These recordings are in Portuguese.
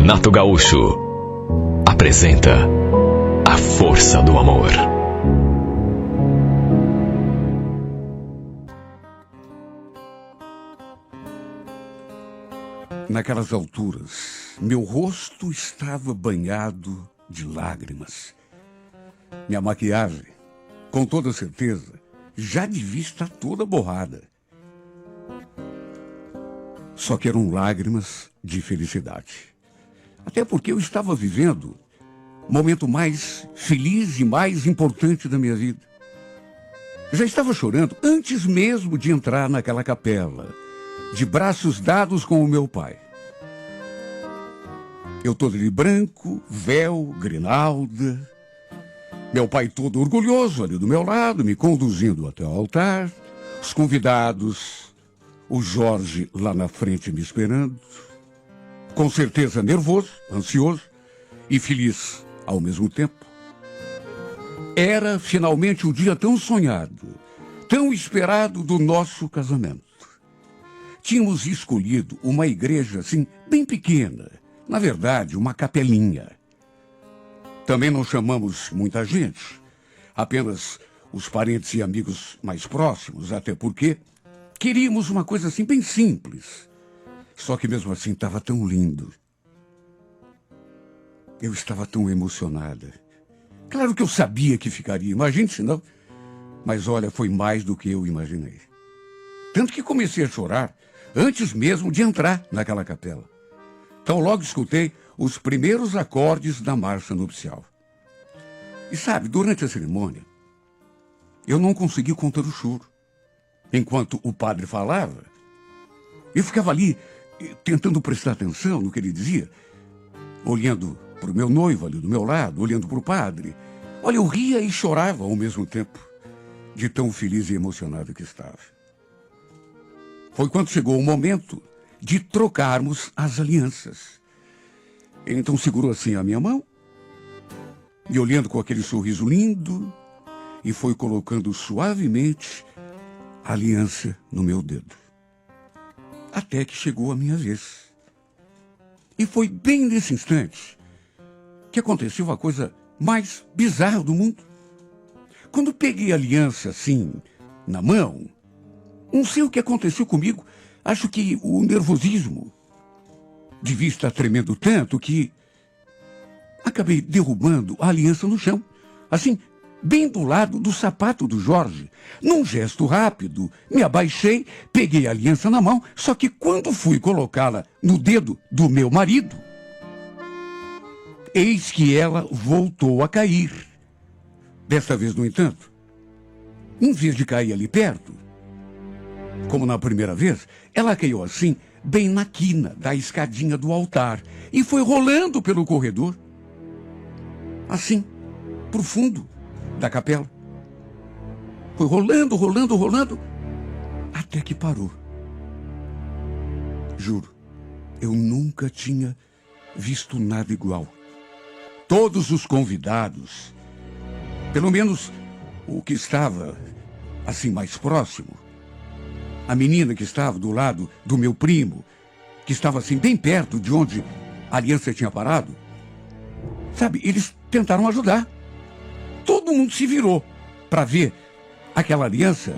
Renato Gaúcho apresenta A Força do Amor. Naquelas alturas, meu rosto estava banhado de lágrimas. Minha maquiagem, com toda certeza, já devia estar toda borrada. Só que eram lágrimas de felicidade. Até porque eu estava vivendo o momento mais feliz e mais importante da minha vida. Já estava chorando antes mesmo de entrar naquela capela, de braços dados com o meu pai. Eu todo de branco, véu, grinalda. Meu pai todo orgulhoso ali do meu lado, me conduzindo até o altar. Os convidados, o Jorge lá na frente me esperando. Com certeza nervoso, ansioso e feliz ao mesmo tempo. Era finalmente o dia tão sonhado, tão esperado do nosso casamento. Tínhamos escolhido uma igreja, assim, bem pequena. Na verdade, uma capelinha. Também não chamamos muita gente. Apenas os parentes e amigos mais próximos, até porque queríamos uma coisa assim, bem simples. Só que mesmo assim estava tão lindo. Eu estava tão emocionada. Claro que eu sabia que ficaria, imagine se não. Mas olha, foi mais do que eu imaginei. Tanto que comecei a chorar antes mesmo de entrar naquela capela. Então logo escutei os primeiros acordes da marcha nupcial. E sabe, durante a cerimônia, eu não consegui conter o choro. Enquanto o padre falava, eu ficava ali tentando prestar atenção no que ele dizia, olhando para o meu noivo ali do meu lado, olhando para o padre. Olha, eu ria e chorava ao mesmo tempo, de tão feliz e emocionado que estava. Foi quando chegou o momento de trocarmos as alianças. Ele então segurou assim a minha mão, me olhando com aquele sorriso lindo, e foi colocando suavemente a aliança no meu dedo. Até que chegou a minha vez. E foi bem nesse instante que aconteceu a coisa mais bizarra do mundo. Quando peguei a aliança assim, na mão, não sei o que aconteceu comigo. Acho que o nervosismo devia estar tremendo tanto que acabei derrubando a aliança no chão. Assim, bem do lado do sapato do Jorge. Num gesto rápido, me abaixei, peguei a aliança na mão, só que quando fui colocá-la no dedo do meu marido, eis que ela voltou a cair. Desta vez, no entanto, em vez de cair ali perto, como na primeira vez, ela caiu assim, bem na quina da escadinha do altar, e foi rolando pelo corredor, assim, pro fundo da capela. Foi rolando, rolando, rolando, até que parou. Juro, eu nunca tinha visto nada igual. Todos os convidados, pelo menos o que estava assim mais próximo, a menina que estava do lado do meu primo, que estava assim bem perto de onde a aliança tinha parado, sabe, eles tentaram ajudar. Todo mundo se virou para ver aquela aliança,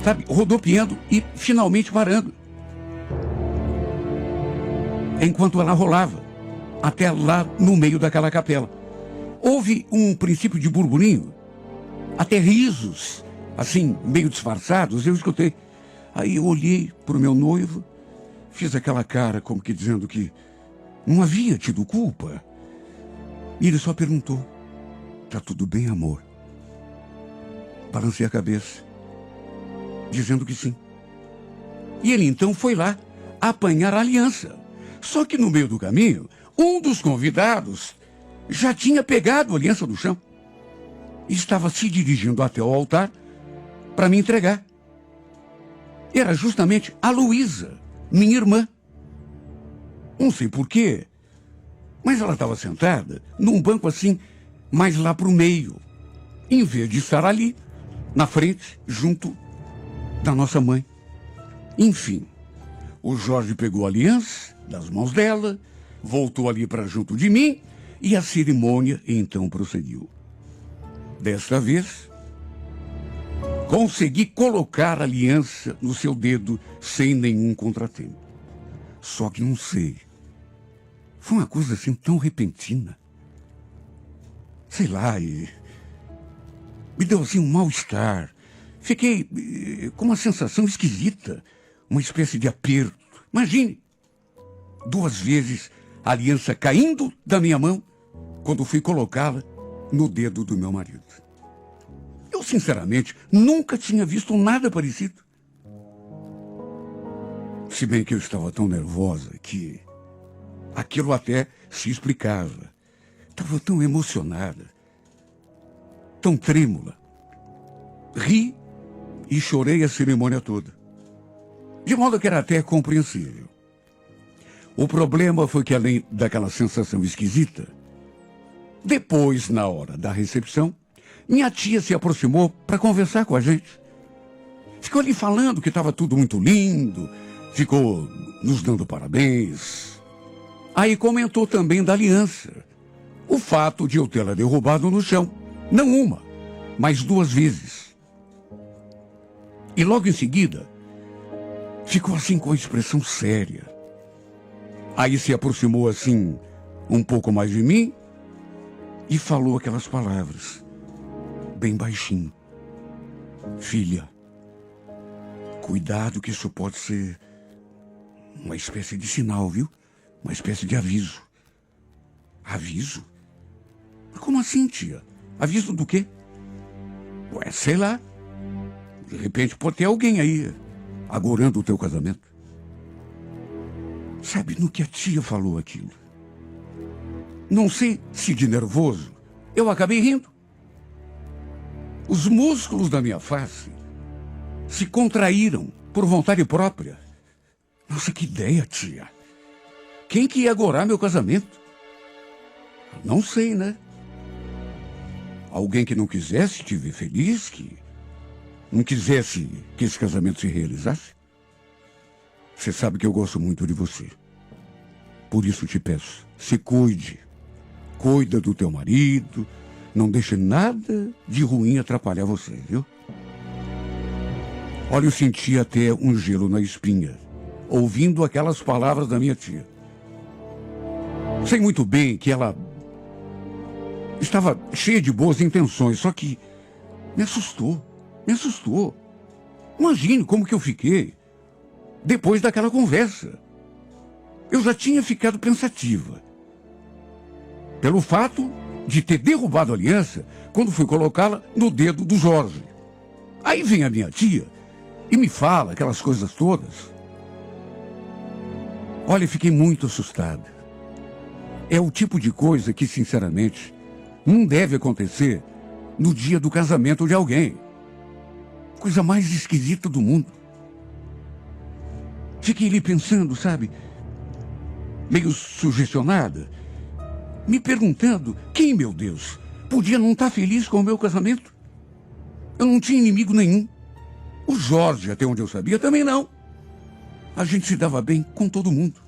sabe, rodopiando e finalmente parando. Enquanto ela rolava, até lá no meio daquela capela. Houve um princípio de burburinho, até risos, assim, meio disfarçados, eu escutei. Aí eu olhei para o meu noivo, fiz aquela cara como que dizendo que não havia tido culpa. E ele só perguntou: "Tá tudo bem, amor?" Balancei a cabeça, dizendo que sim. E ele então foi lá apanhar a aliança. Só que no meio do caminho, um dos convidados já tinha pegado a aliança do chão e estava se dirigindo até o altar para me entregar. Era justamente a Luísa, minha irmã. Não sei porquê, mas ela estava sentada num banco assim, mais lá para o meio, em vez de estar ali, na frente, junto da nossa mãe. Enfim, o Jorge pegou a aliança das mãos dela, voltou ali para junto de mim e a cerimônia então prosseguiu. Desta vez, consegui colocar a aliança no seu dedo sem nenhum contratempo. Só que não sei. Foi uma coisa assim tão repentina. Sei lá, e me deu assim um mal-estar. Fiquei com uma sensação esquisita, uma espécie de aperto. Imagine, 2 vezes a aliança caindo da minha mão quando fui colocá-la no dedo do meu marido. Eu, sinceramente, nunca tinha visto nada parecido. Se bem que eu estava tão nervosa que aquilo até se explicava. Estava tão emocionada, tão trêmula. Ri e chorei a cerimônia toda. De modo que era até compreensível. O problema foi que, além daquela sensação esquisita, depois, na hora da recepção, minha tia se aproximou para conversar com a gente. Ficou ali falando que estava tudo muito lindo, ficou nos dando parabéns. Aí comentou também da aliança. O fato de eu tê-la derrubado no chão. Não uma, mas 2 vezes. E logo em seguida, ficou assim com a expressão séria. Aí se aproximou assim, um pouco mais de mim, e falou aquelas palavras, bem baixinho. Filha, cuidado que isso pode ser uma espécie de sinal, viu? Uma espécie de aviso. Aviso? Como assim, tia? Aviso do quê? Ué, sei lá. De repente pode ter alguém aí agorando o teu casamento. Sabe, no que a tia falou aquilo? Não sei se de nervoso, eu acabei rindo. Os músculos da minha face se contraíram por vontade própria. Nossa, que ideia, tia. Quem que ia agorar meu casamento? Não sei, né? Alguém que não quisesse te ver feliz, que não quisesse que esse casamento se realizasse? Você sabe que eu gosto muito de você. Por isso te peço, se cuide. Cuida do teu marido. Não deixe nada de ruim atrapalhar você, viu? Olha, eu senti até um gelo na espinha, ouvindo aquelas palavras da minha tia. Sei muito bem que ela estava cheia de boas intenções, só que me assustou. Imagine como que eu fiquei depois daquela conversa. Eu já tinha ficado pensativa pelo fato de ter derrubado a aliança quando fui colocá-la no dedo do Jorge. Aí vem a minha tia e me fala aquelas coisas todas. Olha, fiquei muito assustada. É o tipo de coisa que, sinceramente, não deve acontecer no dia do casamento de alguém. Coisa mais esquisita do mundo. Fiquei ali pensando, sabe, meio sugestionada, me perguntando quem, meu Deus, podia não estar feliz com o meu casamento. Eu não tinha inimigo nenhum. O Jorge, até onde eu sabia, também não. A gente se dava bem com todo mundo.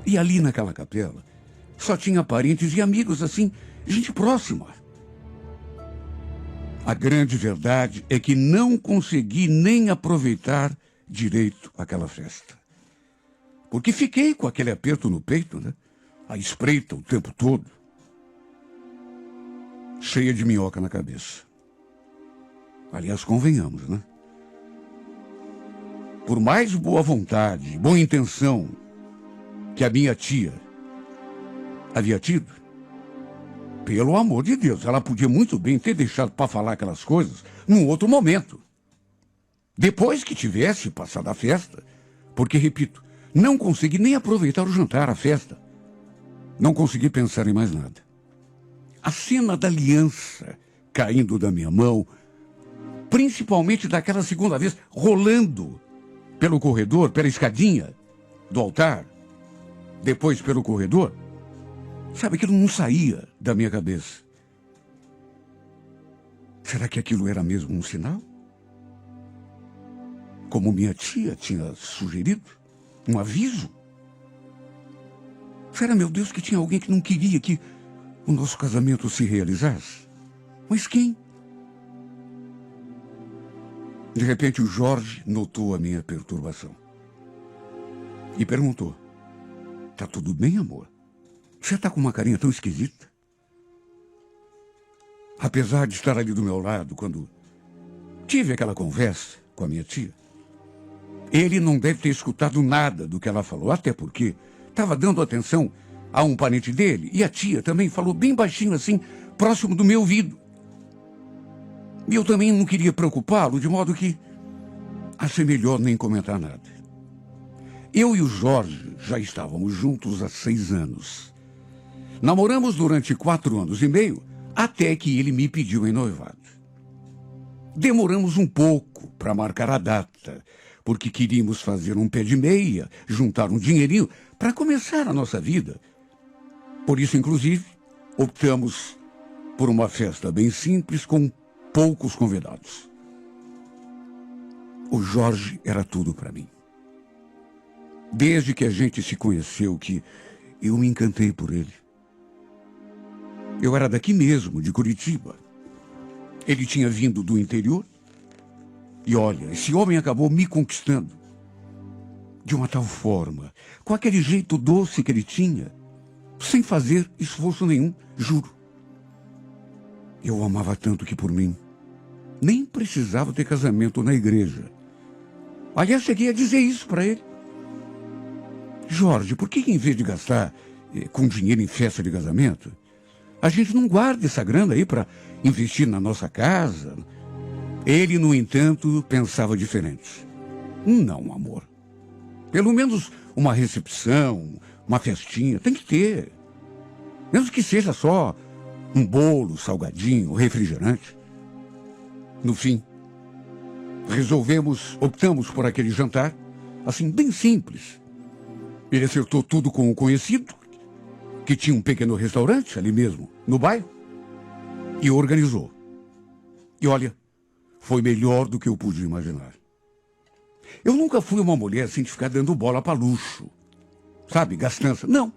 E ali naquela capela, só tinha parentes e amigos assim, gente próxima. A grande verdade é que não consegui nem aproveitar direito aquela festa. Porque fiquei com aquele aperto no peito, né? A espreita o tempo todo. Cheia de minhoca na cabeça. Aliás, convenhamos, né? Por mais boa vontade, boa intenção que a minha tia havia tido, pelo amor de Deus, ela podia muito bem ter deixado para falar aquelas coisas num outro momento. Depois que tivesse passado a festa, porque, repito, não consegui nem aproveitar o jantar, a festa. Não consegui pensar em mais nada. A cena da aliança caindo da minha mão, principalmente daquela segunda vez, rolando pelo corredor, pela escadinha do altar, depois pelo corredor, sabe, aquilo não saía da minha cabeça. Será que aquilo era mesmo um sinal? Como minha tia tinha sugerido? Um aviso? Será, meu Deus, que tinha alguém que não queria que o nosso casamento se realizasse? Mas quem? De repente, o Jorge notou a minha perturbação e perguntou: tá tudo bem, amor? Você tá com uma carinha tão esquisita? Apesar de estar ali do meu lado quando tive aquela conversa com a minha tia, ele não deve ter escutado nada do que ela falou, até porque estava dando atenção a um parente dele e a tia também falou bem baixinho assim, próximo do meu ouvido. E eu também não queria preocupá-lo, de modo que achei melhor nem comentar nada. Eu e o Jorge já estávamos juntos há 6 anos. Namoramos durante 4 anos e meio, até que ele me pediu em noivado. Demoramos um pouco para marcar a data, porque queríamos fazer um pé de meia, juntar um dinheirinho para começar a nossa vida. Por isso, inclusive, optamos por uma festa bem simples, com poucos convidados. O Jorge era tudo para mim. Desde que a gente se conheceu, que eu me encantei por ele. Eu era daqui mesmo, de Curitiba. Ele tinha vindo do interior. E olha, esse homem acabou me conquistando. De uma tal forma, com aquele jeito doce que ele tinha, sem fazer esforço nenhum, juro. Eu o amava tanto que, por mim, nem precisava ter casamento na igreja. Aliás, cheguei a dizer isso para ele. Jorge, por que em vez de gastar com dinheiro em festa de casamento, a gente não guarda essa grana aí para investir na nossa casa? Ele, no entanto, pensava diferente. Não, amor. Pelo menos uma recepção, uma festinha, tem que ter. Mesmo que seja só um bolo, salgadinho, refrigerante. No fim, optamos por aquele jantar, assim, bem simples. Ele acertou tudo com um conhecido, que tinha um pequeno restaurante ali mesmo, no bairro, e organizou. E olha, foi melhor do que eu pude imaginar. Eu nunca fui uma mulher assim de ficar dando bola para luxo, sabe, gastança. Não.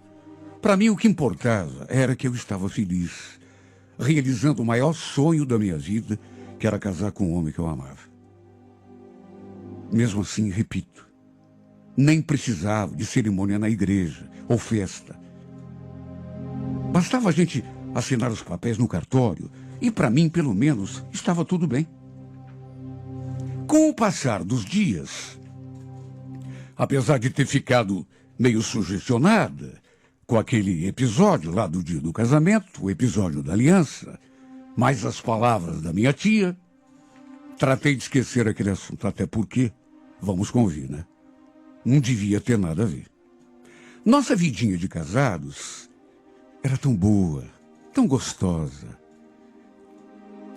Para mim o que importava era que eu estava feliz, realizando o maior sonho da minha vida, que era casar com um homem que eu amava. Mesmo assim, repito, nem precisava de cerimônia na igreja ou festa. Bastava a gente assinar os papéis no cartório e, para mim, pelo menos, estava tudo bem. Com o passar dos dias, apesar de ter ficado meio sugestionada com aquele episódio lá do dia do casamento, o episódio da aliança, mais as palavras da minha tia, tratei de esquecer aquele assunto, até porque, vamos convir, né? Não devia ter nada a ver. Nossa vidinha de casados era tão boa, tão gostosa.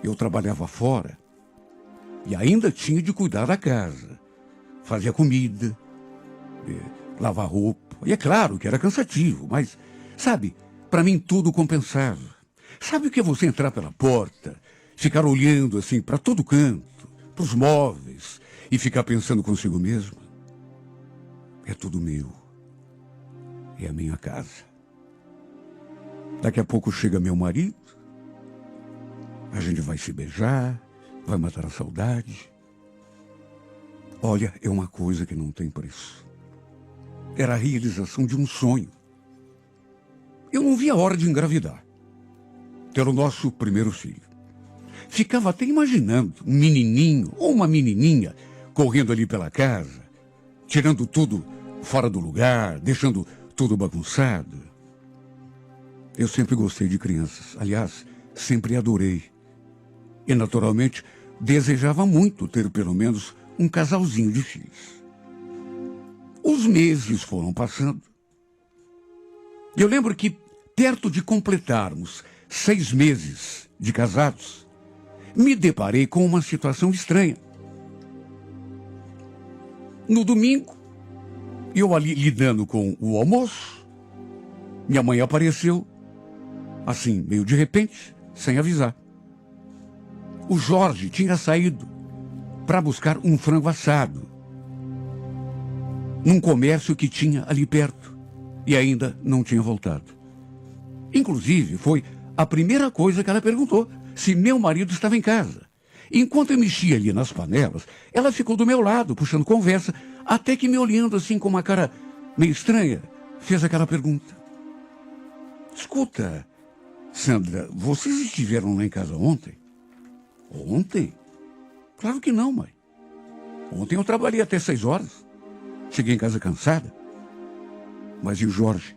Eu trabalhava fora e ainda tinha de cuidar da casa. Fazia comida, lavar roupa. E é claro que era cansativo, mas, sabe, para mim tudo compensava. Sabe o que é você entrar pela porta, ficar olhando assim para todo canto, para os móveis, e ficar pensando consigo mesmo? É tudo meu. É a minha casa. Daqui a pouco chega meu marido, a gente vai se beijar, vai matar a saudade. Olha, é uma coisa que não tem preço. Era a realização de um sonho. Eu não via a hora de engravidar, ter o nosso primeiro filho. Ficava até imaginando um menininho ou uma menininha correndo ali pela casa, tirando tudo fora do lugar, deixando tudo bagunçado. Eu sempre gostei de crianças. Aliás, sempre adorei. E, naturalmente, desejava muito ter pelo menos um casalzinho de filhos. Os meses foram passando. E eu lembro que, perto de completarmos 6 meses de casados, me deparei com uma situação estranha. No domingo, eu ali lidando com o almoço, minha mãe apareceu, assim, meio de repente, sem avisar. O Jorge tinha saído para buscar um frango assado num comércio que tinha ali perto. e ainda não tinha voltado. Inclusive, foi a primeira coisa que ela perguntou, se meu marido estava em casa. Enquanto eu mexia ali nas panelas, ela ficou do meu lado, puxando conversa, até que me olhando assim com uma cara meio estranha, fez aquela pergunta. Escuta, Sandra, vocês estiveram lá em casa ontem? Ontem? Claro que não, mãe. Ontem eu trabalhei até 6 horas. Cheguei em casa cansada. Mas e o Jorge?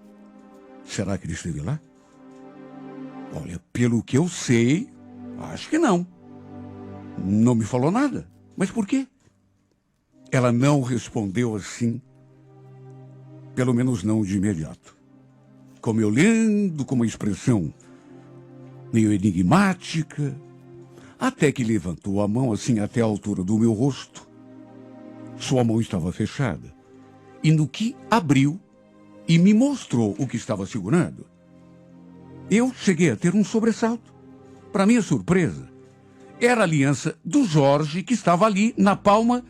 Será que ele esteve lá? Olha, pelo que eu sei, acho que não. Não me falou nada. Mas por quê? Ela não respondeu assim, pelo menos não de imediato. Como eu lendo, com uma expressão meio enigmática, até que levantou a mão assim até a altura do meu rosto. Sua mão estava fechada. E no que abriu e me mostrou o que estava segurando, eu cheguei a ter um sobressalto. Para minha surpresa, era a aliança do Jorge que estava ali na palma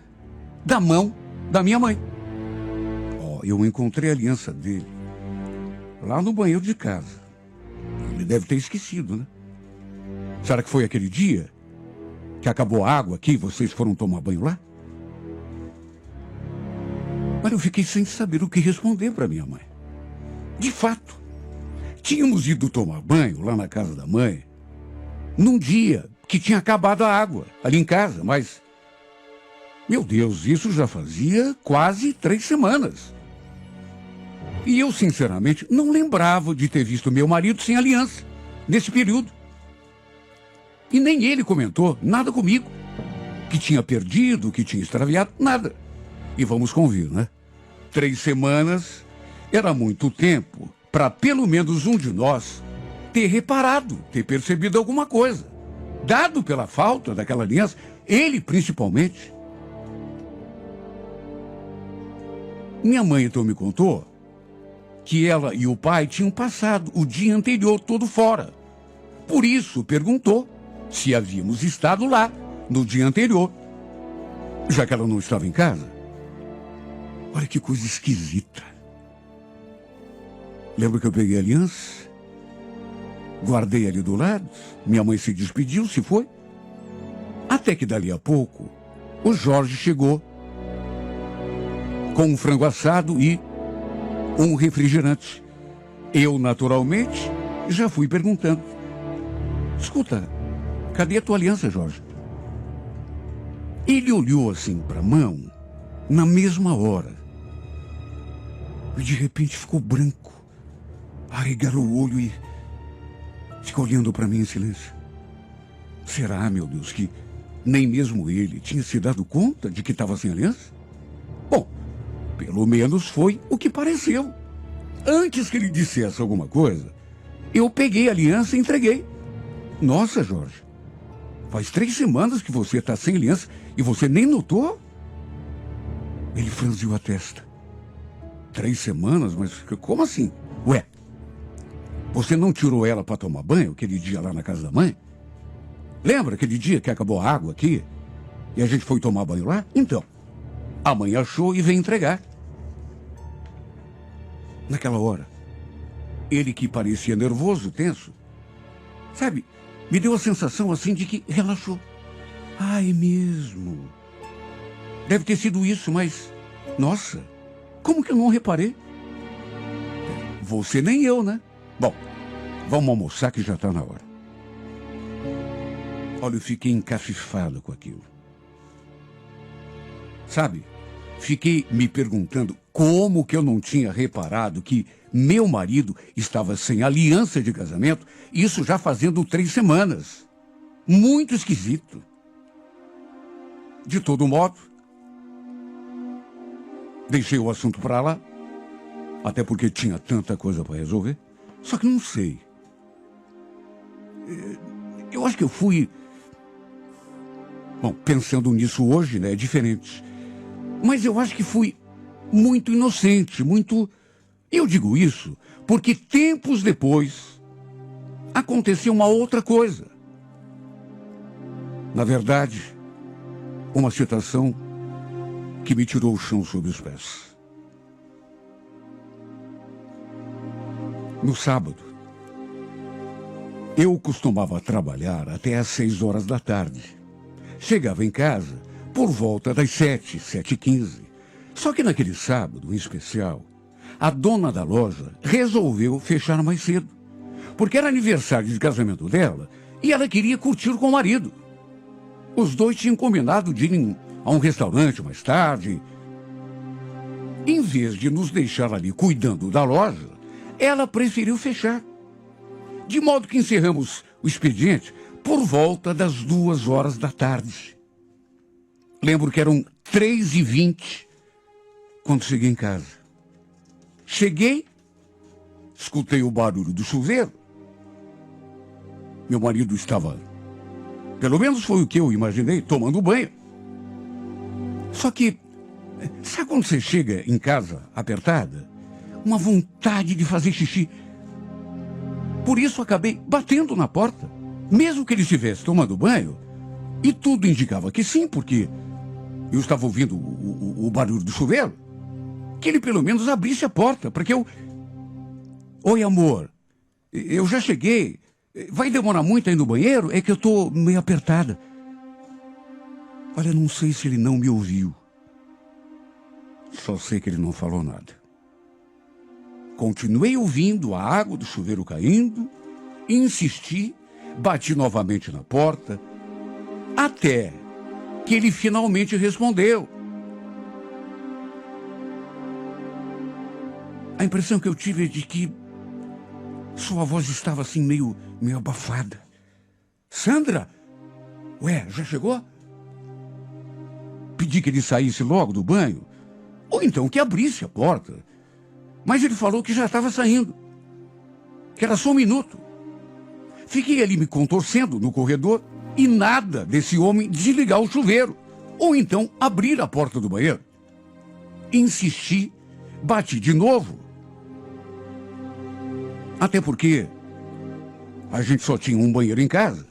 da mão da minha mãe. Eu encontrei a aliança dele lá no banheiro de casa. Ele deve ter esquecido, né? Será que foi aquele dia que acabou a água aqui e vocês foram tomar banho lá? Mas eu fiquei sem saber o que responder para minha mãe. De fato, tínhamos ido tomar banho lá na casa da mãe num dia que tinha acabado a água ali em casa, mas, meu Deus, isso já fazia quase 3 semanas. E eu, sinceramente, não lembrava de ter visto meu marido sem aliança nesse período. E nem ele comentou nada comigo, que tinha perdido, que tinha extraviado, nada. E vamos convir, né? 3 semanas era muito tempo para pelo menos um de nós ter reparado, ter percebido alguma coisa. Dado pela falta daquela aliança, ele principalmente. Minha mãe então me contou que ela e o pai tinham passado o dia anterior todo fora. Por isso perguntou se havíamos estado lá no dia anterior, já que ela não estava em casa. Olha que coisa esquisita. Lembra que eu peguei a aliança? Guardei ali do lado, minha mãe se despediu, se foi. Até que dali a pouco, o Jorge chegou com um frango assado e um refrigerante. Eu, naturalmente, já fui perguntando. Escuta, cadê a tua aliança, Jorge? Ele olhou assim para a mão, na mesma hora. E de repente ficou branco. Arregalou o olho e ficou olhando para mim em silêncio. Será, meu Deus, que nem mesmo ele tinha se dado conta de que estava sem aliança? Bom, pelo menos foi o que pareceu. Antes que ele dissesse alguma coisa, eu peguei a aliança e entreguei. Nossa, Jorge, faz 3 semanas que você está sem aliança e você nem notou? Ele franziu a testa. 3 semanas? Mas como assim? Ué, você não tirou ela para tomar banho aquele dia lá na casa da mãe? Lembra aquele dia que acabou a água aqui e a gente foi tomar banho lá? Então, a mãe achou e veio entregar. Naquela hora, ele que parecia nervoso, tenso, sabe, me deu a sensação assim de que relaxou. Ah, é mesmo. Deve ter sido isso, mas, nossa, como que eu não reparei? Você nem eu, né? Bom, vamos almoçar que já está na hora. Olha, eu fiquei encafifado com aquilo. Sabe, fiquei me perguntando como que eu não tinha reparado que meu marido estava sem aliança de casamento, isso já fazendo 3 semanas. Muito esquisito. De todo modo, deixei o assunto para lá, até porque tinha tanta coisa para resolver. Só que não sei. Eu acho que eu fui... Bom, pensando nisso hoje, né, é diferente. Mas eu acho que fui muito inocente, muito... Eu digo isso porque tempos depois aconteceu uma outra coisa. Na verdade, uma situação que me tirou o chão sob os pés. No sábado, eu costumava trabalhar até às 6 horas da tarde. Chegava em casa por volta das 7, 7h15. Só que naquele sábado, em especial, a dona da loja resolveu fechar mais cedo, porque era aniversário de casamento dela e ela queria curtir com o marido. Os dois tinham combinado de ir a um restaurante mais tarde. Em vez de nos deixar ali cuidando da loja, ela preferiu fechar. De modo que encerramos o expediente por volta das 2 horas da tarde. Lembro que eram 3h20 quando cheguei em casa. Cheguei, escutei o barulho do chuveiro. Meu marido estava, pelo menos foi o que eu imaginei, tomando banho. Só que, sabe quando você chega em casa apertada? Uma vontade de fazer xixi. Por isso acabei batendo na porta, mesmo que ele estivesse tomando banho. E tudo indicava que sim, porque eu estava ouvindo o barulho do chuveiro. Que ele pelo menos abrisse a porta, para que eu... Oi, amor, eu já cheguei. Vai demorar muito aí no banheiro? É que eu estou meio apertada. Olha, não sei se ele não me ouviu. Só sei que ele não falou nada. Continuei ouvindo a água do chuveiro caindo, insisti, bati novamente na porta, até que ele finalmente respondeu. A impressão que eu tive é de que sua voz estava assim meio abafada. Sandra? Ué, já chegou? Pedi que ele saísse logo do banho, ou então que abrisse a porta. Mas ele falou que já estava saindo, que era só um minuto. Fiquei ali me contorcendo no corredor e nada desse homem desligar o chuveiro, ou então abrir a porta do banheiro. Insisti, bati de novo. Até porque a gente só tinha um banheiro em casa.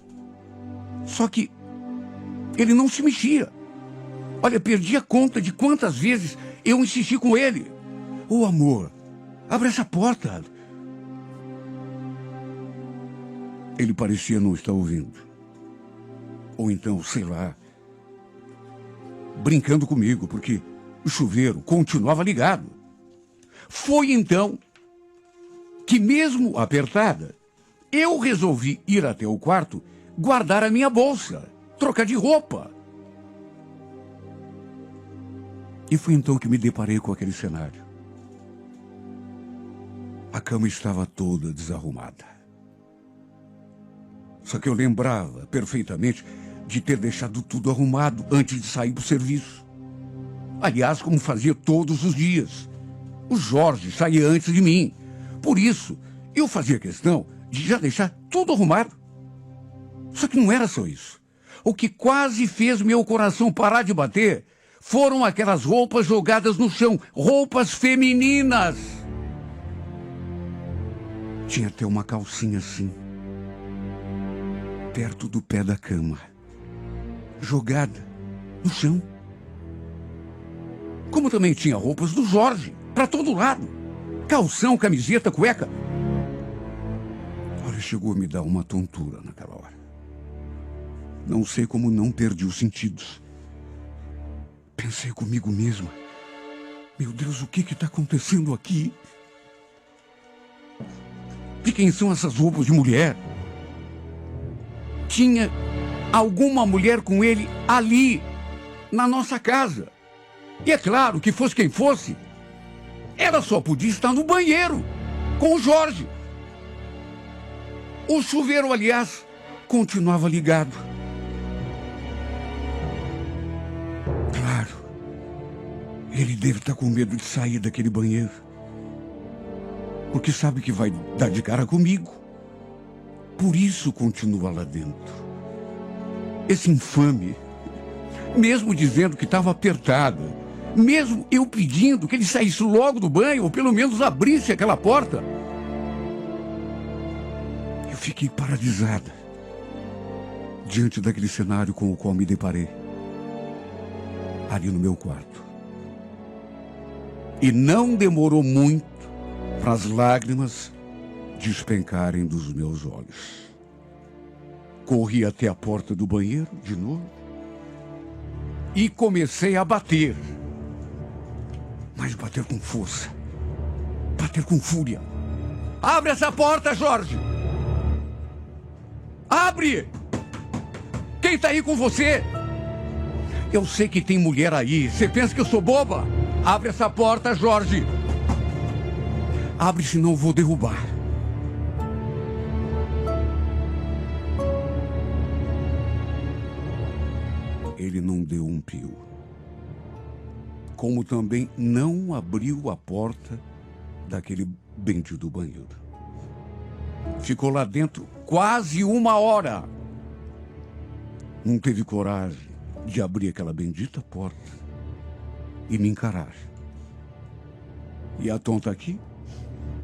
Só que ele não se mexia. Olha, perdi a conta de quantas vezes eu insisti com ele. Ô, amor, abre essa porta. Ele parecia não estar ouvindo. Ou então, sei lá, brincando comigo, porque o chuveiro continuava ligado. Foi então que, mesmo apertada, eu resolvi ir até o quarto, guardar a minha bolsa, trocar de roupa. E foi então que me deparei com aquele cenário. A cama estava toda desarrumada. Só que eu lembrava perfeitamente de ter deixado tudo arrumado antes de sair para o serviço. Aliás, como fazia todos os dias. O Jorge saía antes de mim. Por isso, eu fazia questão de já deixar tudo arrumado. Só que não era só isso. O que quase fez meu coração parar de bater foram aquelas roupas jogadas no chão, roupas femininas. Tinha até uma calcinha assim, perto do pé da cama, jogada no chão. Como também tinha roupas do Jorge, para todo lado. Calção, camiseta, cueca. Olha, chegou a me dar uma tontura naquela hora. Não sei como não perdi os sentidos. Pensei comigo mesma. Meu Deus, o que está acontecendo aqui? De quem são essas roupas de mulher? Tinha alguma mulher com ele ali, na nossa casa. E é claro que fosse quem fosse, ela só podia estar no banheiro, com o Jorge. O chuveiro, aliás, continuava ligado. Claro, ele deve estar com medo de sair daquele banheiro, porque sabe que vai dar de cara comigo. Por isso continua lá dentro. Esse infame, mesmo dizendo que estava apertada, mesmo eu pedindo que ele saísse logo do banho, ou pelo menos abrisse aquela porta, eu fiquei paralisada diante daquele cenário com o qual me deparei ali no meu quarto. E não demorou muito para as lágrimas despencarem dos meus olhos. Corri até a porta do banheiro, de novo, e comecei a bater. Mas bater com força. Bater com fúria. Abre essa porta, Jorge! Abre! Quem tá aí com você? Eu sei que tem mulher aí. Você pensa que eu sou boba? Abre essa porta, Jorge! Abre, senão eu vou derrubar. Ele não deu um pio. Como também não abriu a porta daquele bendito banheiro. Ficou lá dentro quase 1 hora. Não teve coragem de abrir aquela bendita porta e me encarar. E a tonta aqui,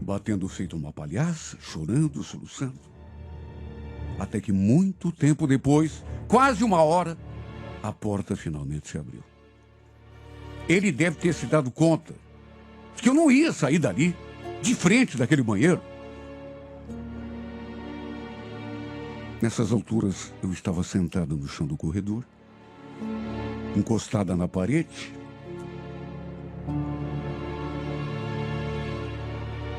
batendo feito uma palhaça, chorando, soluçando. Até que muito tempo depois, quase 1 hora, a porta finalmente se abriu. Ele deve ter se dado conta que eu não ia sair dali, de frente daquele banheiro. Nessas alturas, eu estava sentada no chão do corredor, encostada na parede.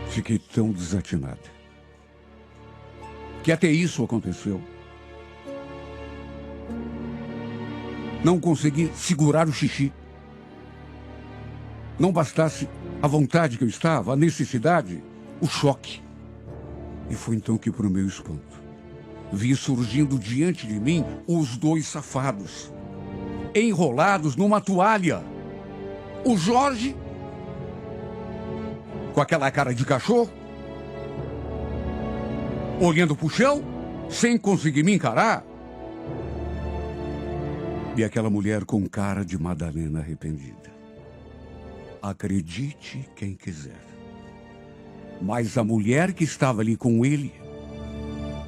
Fiquei tão desatinada que até isso aconteceu. Não consegui segurar o xixi. Não bastasse a vontade que eu estava, a necessidade, o choque. E foi então que, para o meu espanto, vi surgindo diante de mim os 2 safados, enrolados numa toalha. O Jorge, com aquela cara de cachorro, olhando para o chão, sem conseguir me encarar. E aquela mulher com cara de Madalena arrependida. Acredite quem quiser. Mas a mulher que estava ali com ele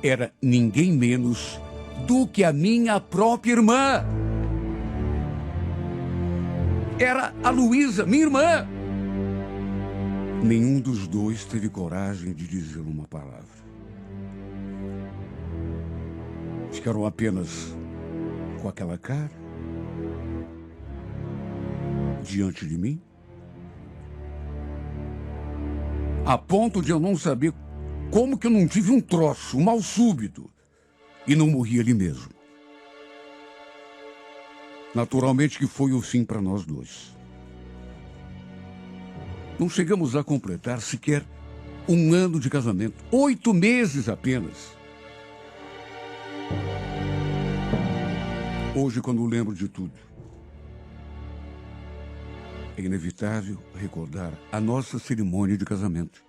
era ninguém menos do que a minha própria irmã. Era a Luísa, minha irmã. Nenhum dos 2 teve coragem de dizer uma palavra. Ficaram apenas com aquela cara diante de mim, a ponto de eu não saber como que eu não tive um troço, um mal súbito, e não morri ali mesmo. Naturalmente que foi o fim para nós 2. Não chegamos a completar sequer 1 ano de casamento, 8 meses apenas. Hoje, quando lembro de tudo, é inevitável recordar a nossa cerimônia de casamento.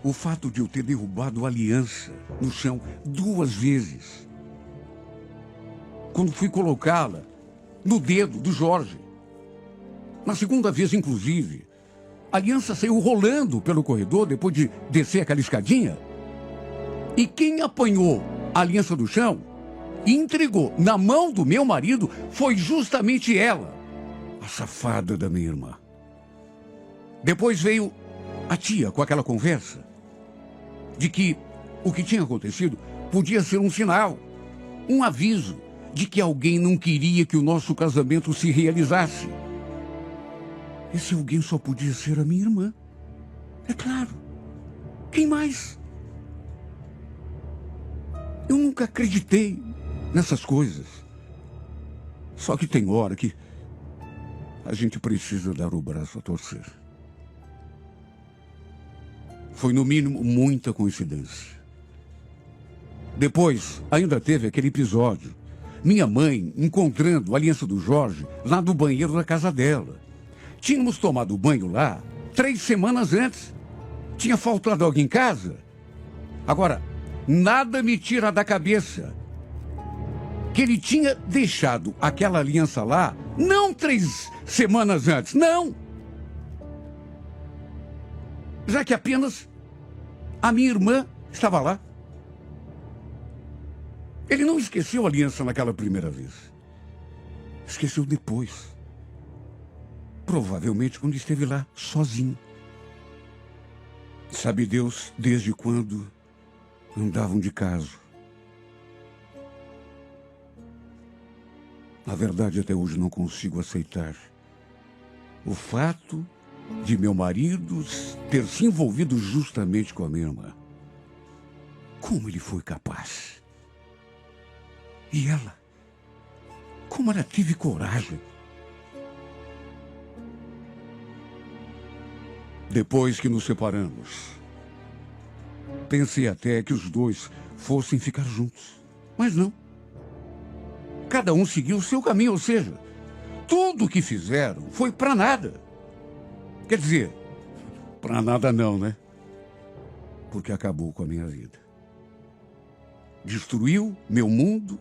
O fato de eu ter derrubado a aliança no chão 2 vezes. Quando fui colocá-la no dedo do Jorge. Na segunda vez, inclusive, a aliança saiu rolando pelo corredor depois de descer aquela escadinha. E quem apanhou a aliança do chão e entregou na mão do meu marido foi justamente ela, a safada da minha irmã. Depois veio a tia com aquela conversa de que o que tinha acontecido podia ser um sinal, um aviso de que alguém não queria que o nosso casamento se realizasse. Esse alguém só podia ser a minha irmã. É claro. Quem mais? Eu nunca acreditei nessas coisas. Só que tem hora que a gente precisa dar o braço a torcer. Foi, no mínimo, muita coincidência. Depois, ainda teve aquele episódio. Minha mãe encontrando a aliança do Jorge lá no banheiro da casa dela. Tínhamos tomado banho lá 3 semanas antes. Tinha faltado alguém em casa. Agora, nada me tira da cabeça que ele tinha deixado aquela aliança lá, não 3 semanas antes, não. Já que apenas a minha irmã estava lá. Ele não esqueceu a aliança naquela primeira vez. Esqueceu depois. Provavelmente quando esteve lá, sozinho. Sabe Deus desde quando andavam de caso. Na verdade, até hoje não consigo aceitar o fato de meu marido ter se envolvido justamente com a minha irmã. Como ele foi capaz? E ela? Como ela teve coragem? Depois que nos separamos, pensei até que os dois fossem ficar juntos. Mas não. Cada um seguiu o seu caminho, ou seja, tudo o que fizeram foi para nada. Quer dizer, para nada não, né? Porque acabou com a minha vida. Destruiu meu mundo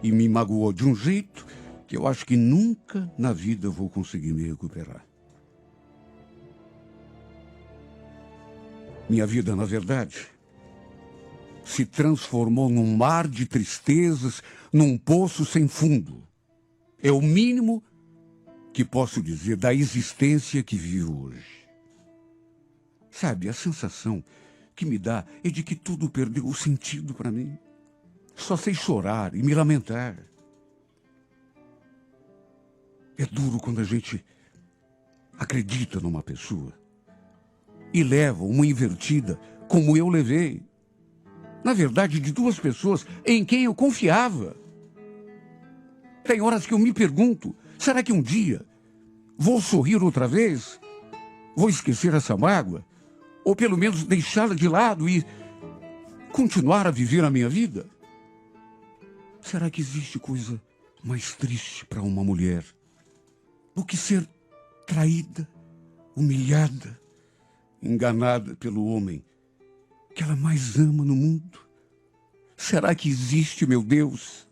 e me magoou de um jeito que eu acho que nunca na vida vou conseguir me recuperar. Minha vida, na verdade, se transformou num mar de tristezas, num poço sem fundo. É o mínimo que posso dizer da existência que vivo hoje. Sabe, a sensação que me dá é de que tudo perdeu o sentido para mim. Só sei chorar e me lamentar. É duro quando a gente acredita numa pessoa e leva uma invertida como eu levei. Na verdade, de duas pessoas em quem eu confiava. Tem horas que eu me pergunto, será que um dia vou sorrir outra vez? Vou esquecer essa mágoa? Ou pelo menos deixá-la de lado e continuar a viver a minha vida? Será que existe coisa mais triste para uma mulher do que ser traída, humilhada, enganada pelo homem que ela mais ama no mundo? Será que existe, meu Deus?